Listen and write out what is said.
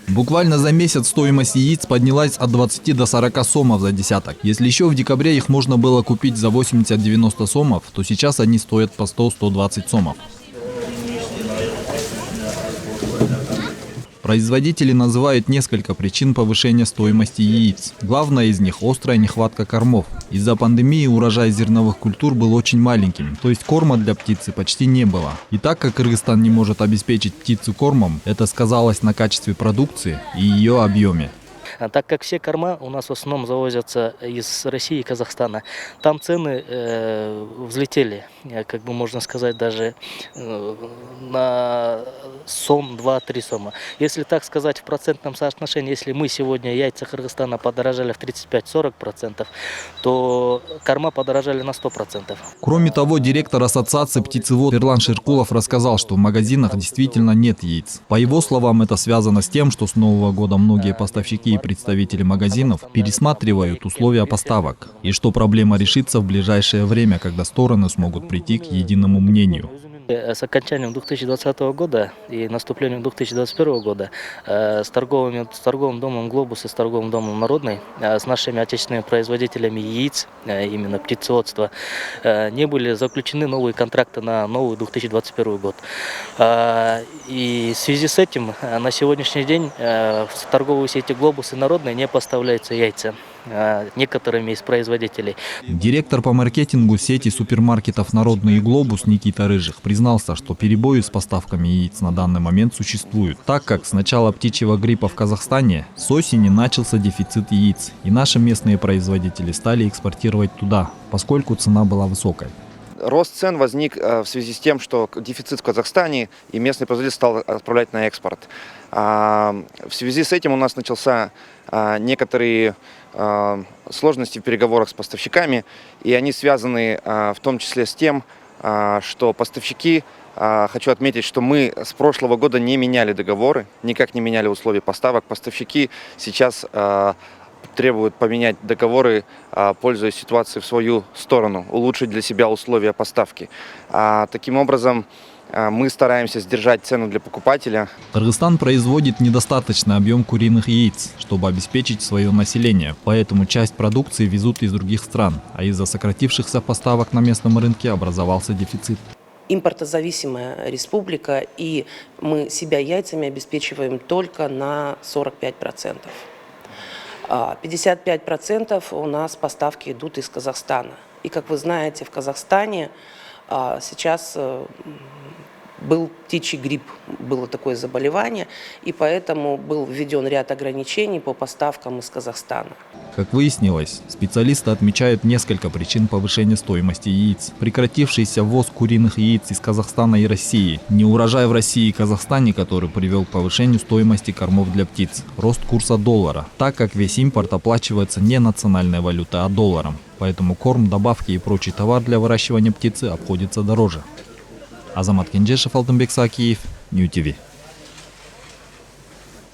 Буквально за месяц стоимость яиц поднялась от 20 до 40 сомов за десяток. Если еще в декабре их можно было купить за 80-90 сомов, то сейчас они стоят по 100-120 сомов. Производители называют несколько причин повышения стоимости яиц. Главная из них – острая нехватка кормов. Из-за пандемии урожай зерновых культур был очень маленьким, то есть корма для птицы почти не было. И так как Кыргызстан не может обеспечить птицу кормом, это сказалось на качестве продукции и ее объеме. Так как все корма у нас в основном завозятся из России и Казахстана, там цены взлетели, как бы можно сказать, даже на сом, 2-3 сома. Если так сказать в процентном соотношении, если мы сегодня яйца Кыргызстана подорожали в 35-40%, то корма подорожали на 100%. Кроме того, директор ассоциации птицевод Эрлан Ширкулов рассказал, что в магазинах действительно нет яиц. По его словам, это связано с тем, что с Нового года многие поставщики и представители магазинов пересматривают условия поставок, и что проблема решится в ближайшее время, когда стороны смогут прийти к единому мнению. С окончанием 2020 года и наступлением 2021 года с торговым домом «Глобус» и с торговым домом «Народный», с нашими отечественными производителями яиц, именно птицеводства, не были заключены новые контракты на новый 2021 год. И в связи с этим на сегодняшний день в торговые сети «Глобус» и «Народный» не поставляются яйца некоторыми из производителей. Директор по маркетингу сети супермаркетов «Народный» и «Глобус» Никита Рыжих признался, что перебои с поставками яиц на данный момент существуют, так как с начала птичьего гриппа в Казахстане с осени начался дефицит яиц, и наши местные производители стали экспортировать туда, поскольку цена была высокой. Рост цен возник в связи с тем, что дефицит в Казахстане, и местный производитель стал отправлять на экспорт. В связи с этим у нас начался некоторые сложности в переговорах с поставщиками, и они связаны в том числе с тем, что поставщики, хочу отметить, что мы с прошлого года не меняли договоры, никак не меняли условия поставок. Поставщики сейчас требуют поменять договоры, пользуясь ситуацией в свою сторону, улучшить для себя условия поставки. Таким образом, мы стараемся сдержать цену для покупателя. Кыргызстан производит недостаточный объем куриных яиц, чтобы обеспечить свое население, поэтому часть продукции везут из других стран, а из-за сократившихся поставок на местном рынке образовался дефицит. Импортозависимая республика, и мы себя яйцами обеспечиваем только на 45%. 55% у нас поставки идут из Казахстана. И, как вы знаете, в Казахстане сейчас был птичий грипп, было такое заболевание, и поэтому был введен ряд ограничений по поставкам из Казахстана. Как выяснилось, специалисты отмечают несколько причин повышения стоимости яиц. Прекратившийся ввоз куриных яиц из Казахстана и России, неурожай в России и Казахстане, который привел к повышению стоимости кормов для птиц, рост курса доллара, так как весь импорт оплачивается не национальной валютой, а долларом. Поэтому корм, добавки и прочий товар для выращивания птицы обходится дороже. Азамат Кенжешев, Алтынбек Сакиев, Нью ТВ.